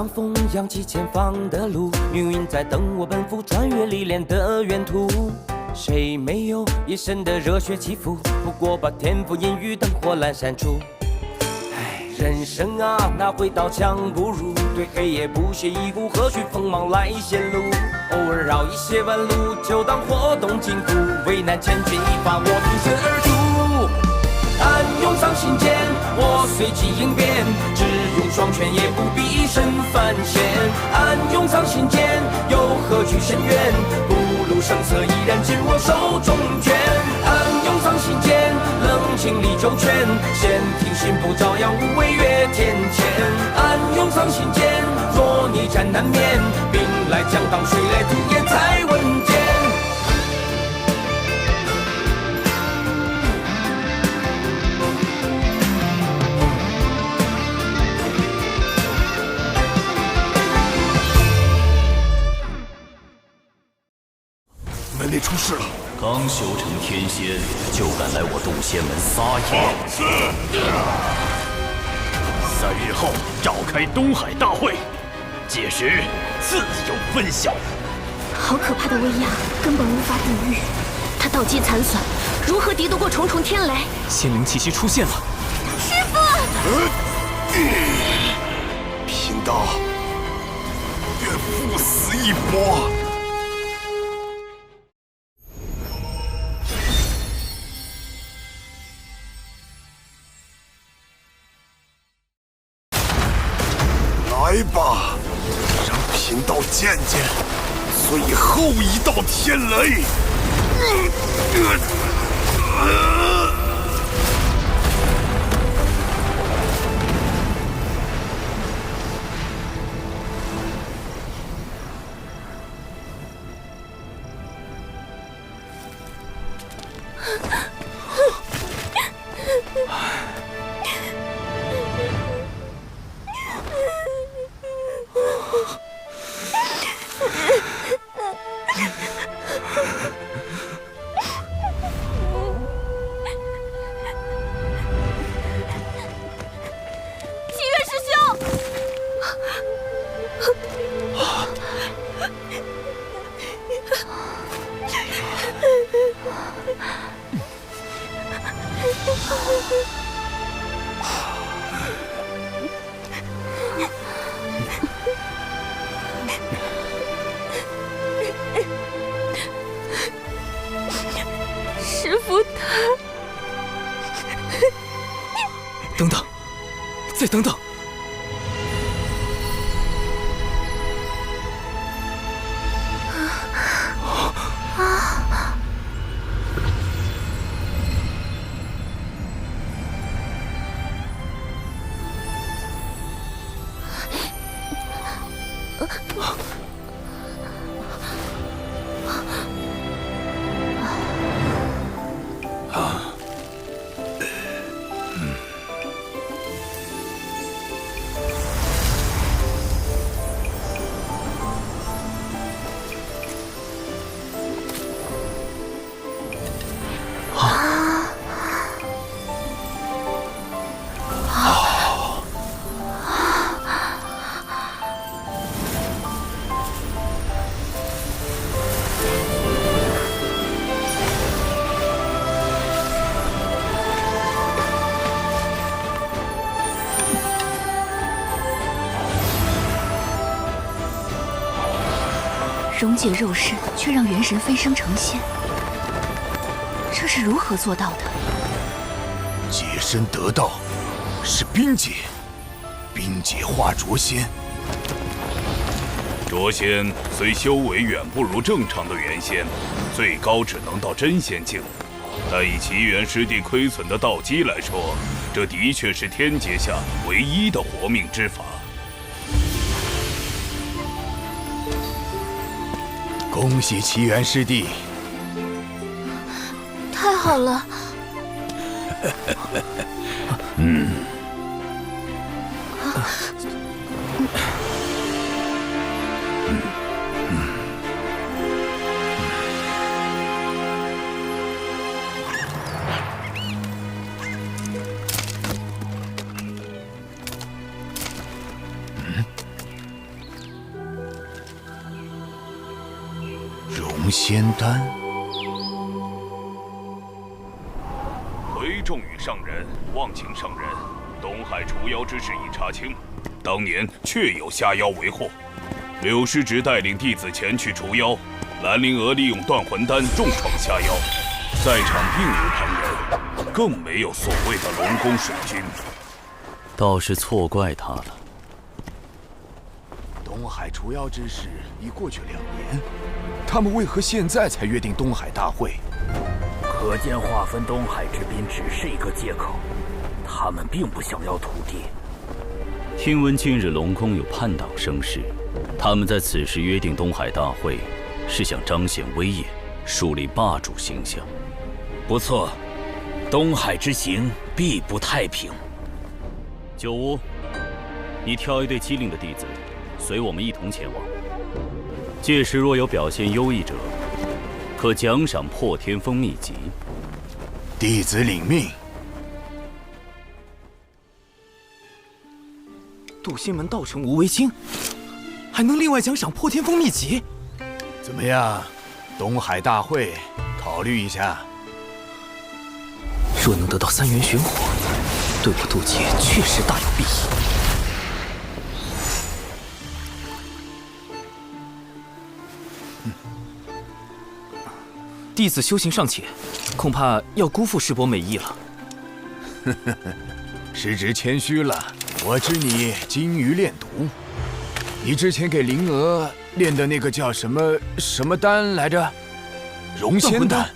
让风扬起前方的路，命运在等我奔赴穿越历练的远途。谁没有一身的热血起伏？不过把天赋阴雨灯火阑珊处。人生啊，哪会刀枪不入？对黑夜不屑一顾，何须锋芒来显露？偶尔绕一些弯路，就当活动筋骨。为难千钧一发，我挺身而出。暗涌上心间，我随机应变，只用双拳也不必一身凡险。暗涌上心间，又何惧深渊？不露声色，依然紧握手中拳。暗涌上心间，冷静理周全，先听心不照阳，无畏越天堑。暗涌上心间，若逆战难免，兵来将挡，水来土掩才稳健。门内出事了！刚修成天仙，就敢来我洞仙门撒野！是。3日后召开东海大会，届时自有分晓。好可怕的威压，根本无法抵御。他道基残损，如何敌得过重重天雷？仙灵气息出现了。师父！贫道愿赴死一搏。来吧，让贫道见见最后一道天雷！师父他……等等，再等等！溶解肉身，却让元神飞升成仙，这是如何做到的？解身得道是冰解，冰解化浊仙。浊仙虽修为远不如正常的元仙，最高只能到真仙境，但以奇缘师弟亏损的道基来说，这的确是天阶下唯一的活命之法。恭喜奇缘师弟！太好了！龙仙丹。回众与上人，望请上人，东海除妖之事已查清，当年确有下妖为祸。柳师侄带领弟子前去除妖，兰陵娥利用断魂丹重创下妖，在场并无旁人，更没有所谓的龙宫水军。倒是错怪他了。东海除妖之事已过去2年，他们为何现在才约定东海大会？可见划分东海之滨只是一个借口，他们并不想要土地。听闻近日龙宫有叛党生事，他们在此时约定东海大会，是想彰显威严，树立霸主形象。不错，东海之行必不太平。九乌，你挑一队机灵的弟子，随我们一同前往。届时若有表现优异者，可奖赏破天峰秘籍。弟子领命。渡仙门道成无为经，还能另外奖赏破天峰秘籍。怎么样，东海大会考虑一下？若能得到3元玄火，对我渡劫确实大有裨益。弟子修行尚浅，恐怕要辜负师伯美意了。师侄谦虚了，我知你精于炼毒。你之前给灵娥炼的那个叫什么丹来着？融仙丹。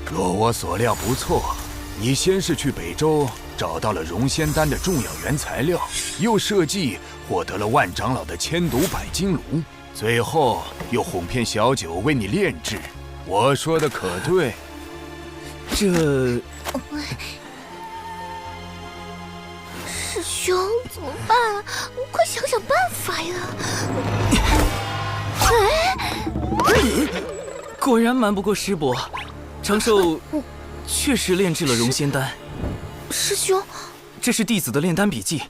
若我所料不错，你先是去北周找到了融仙丹的重要原材料，又设计获得了万长老的千毒百金炉，最后又哄骗小九为你炼制。我说的可对？这……师兄怎么办啊？快想想办法呀！果然瞒不过师伯，长寿确实炼制了融仙丹。师兄，这是弟子的炼丹笔记，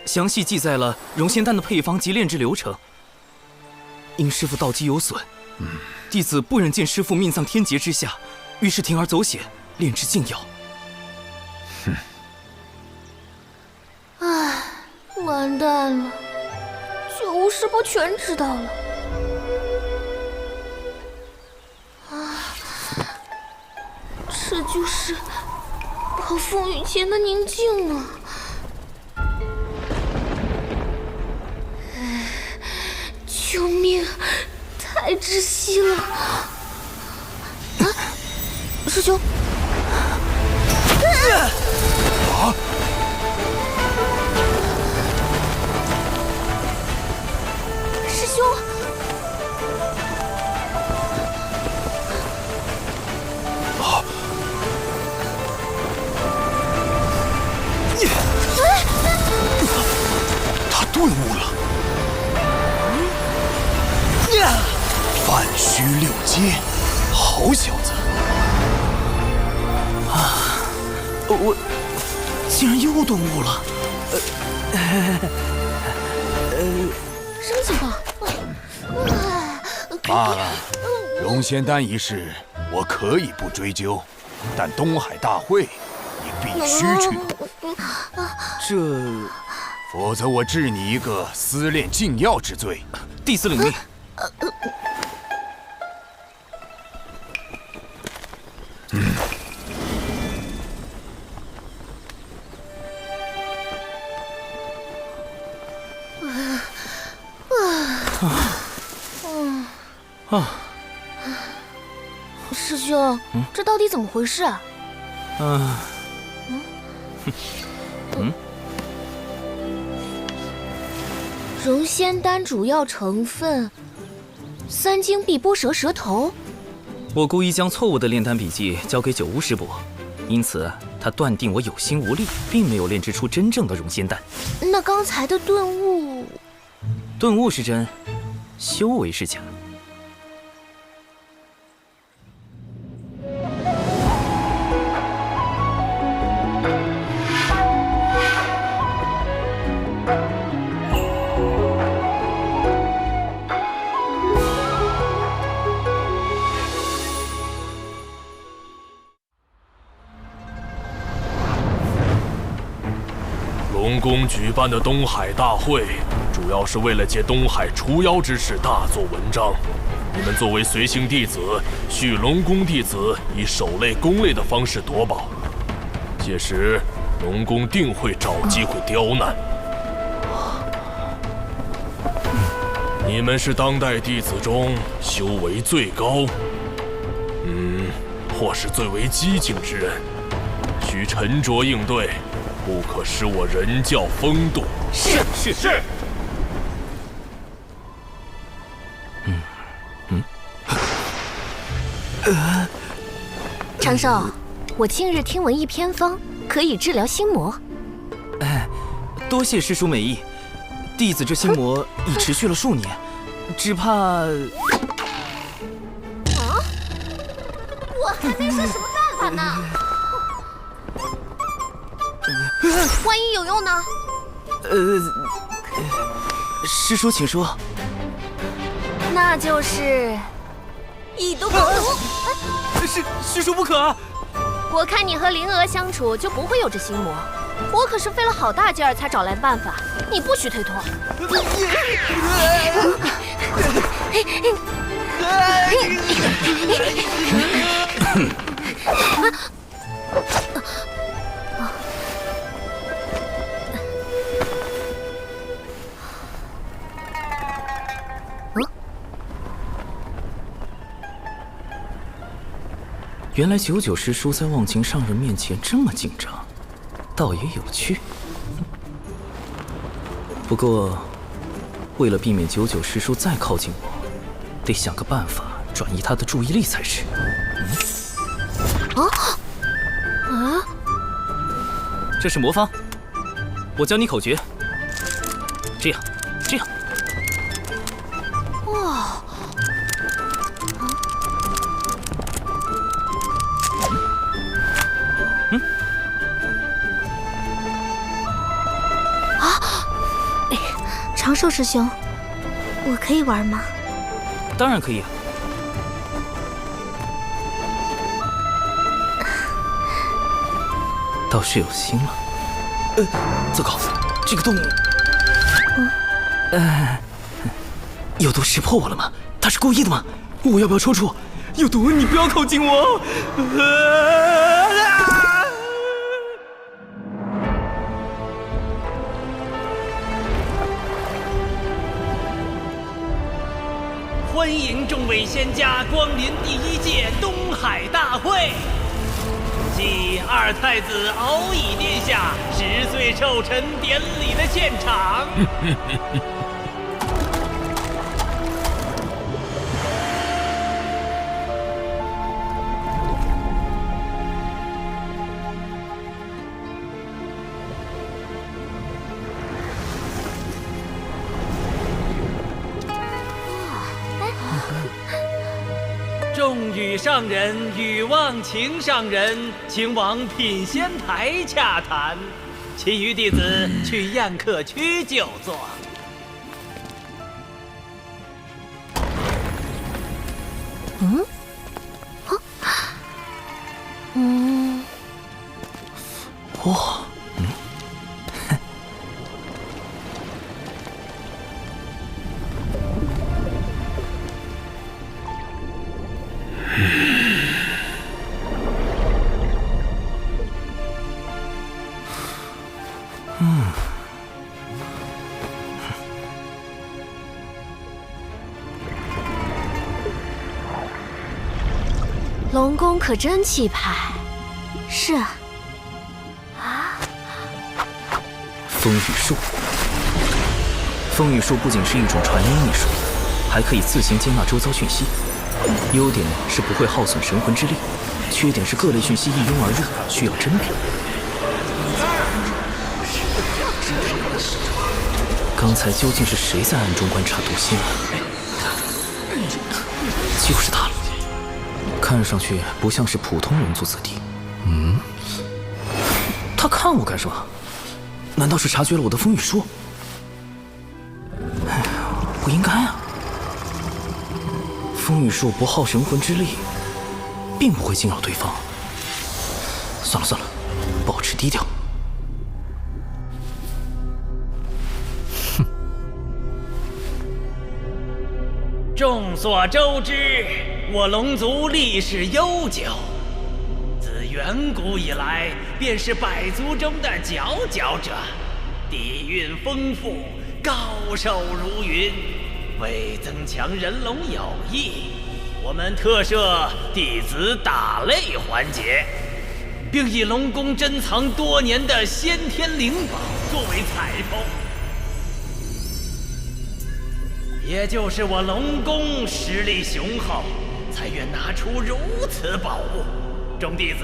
详细记载了融仙丹的配方及炼制流程。因师父道基有损，弟子不忍见师父命丧天劫之下，于是铤而走险，炼制禁药。唉，完蛋了，九无师伯全知道了。这就是暴风雨前的宁静啊！救命，太窒息了！啊，师兄！啊！师兄！啊！他顿悟了。范虚六阶，好小子！我竟然又顿悟了。什么情况？罢了，融仙丹一事我可以不追究，但东海大会你必须去，否则我治你一个私炼禁药之罪。弟子领命。师兄，这到底怎么回事啊？融仙丹主要成分3经碧波蛇蛇头。我故意将错误的炼丹笔记交给九乌师伯，因此他断定我有心无力，并没有炼制出真正的融仙丹。那刚才的顿悟，顿悟是真，修为是假。龙宫举办的东海大会，主要是为了借东海除妖之事大做文章。你们作为随行弟子，续龙宫弟子以守类攻类的方式夺宝，届时龙宫定会找机会刁难。你们是当代弟子中修为最高，或是最为机警之人，需沉着应对，不可使我人教风度。是。长寿，我近日听闻一偏方，可以治疗心魔。多谢师叔美意，弟子这心魔已持续了数年，只怕……我还没说什么办法呢，万一有用呢？师叔请说。那就是以毒攻毒。师叔不可啊！我看你和灵娥相处就不会有这心魔，我可是费了好大劲儿才找来办法，你不许推脱。原来99师叔在忘情上人面前这么紧张，倒也有趣。不过，为了避免99师叔再靠近我，得想个办法转移他的注意力才是。这是魔方，我教你口诀。这样。哇！长寿师兄，我可以玩吗？当然可以。倒是有心了。糟糕，这个洞……有毒识破我了吗？他是故意的吗？我要不要抽出？有毒，你不要靠近我！欢迎众位仙家光临第1届东海大会，继二太子敖乙殿下10岁寿辰典礼的现场。众羽上人与忘情上人，请往品仙台洽谈，其余弟子去宴客区就坐。哇，龙宫可真气派。是啊。风雨术。风雨术不仅是一种传音艺术，还可以自行接纳周遭讯息。优点是不会耗损神魂之力，缺点是各类讯息一拥而入，需要甄别。刚才究竟是谁在暗中观察毒心啊？就是他了，看上去不像是普通人族子弟。他看我干什么？难道是察觉了我的风雨术？哎呀，不应该啊！风雨术不耗神魂之力，并不会惊扰对方。算了，保持低调。众所周知，我龙族历史悠久，自远古以来便是百族中的佼佼者，底蕴丰富，高手如云。为增强人龙友谊，我们特设弟子打擂环节，并以龙宫珍藏多年的先天灵宝作为彩头。也就是我龙宫实力雄厚，才愿拿出如此宝物，众弟子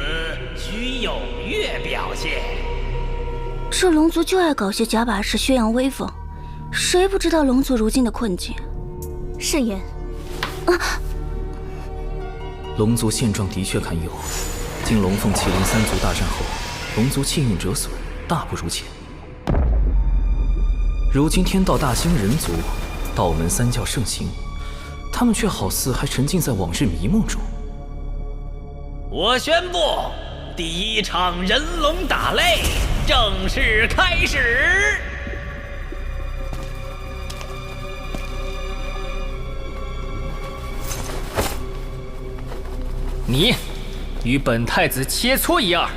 需踊跃表现。这龙族就爱搞些假把式宣扬威风，谁不知道龙族如今的困境？慎言。龙族现状的确堪忧，经龙凤麒麟三族大战后，龙族气运折损，大不如前。如今天道大兴，人族道门三教盛行，他们却好似还沉浸在往日迷梦中。我宣布，第一场人龙打擂正式开始。你与本太子切磋一二。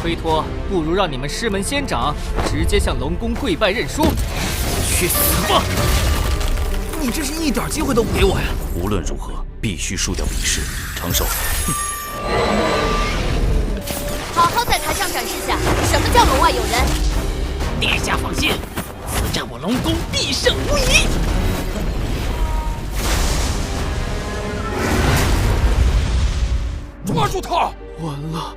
推脱，不如让你们师门仙长直接向龙宫跪拜认输。去死吧！你这是一点机会都不给我呀！无论如何，必须输掉比试，承受。好好在台上展示下什么叫门外有人。殿下放心，此战我龙宫必胜无疑。抓住他！完了。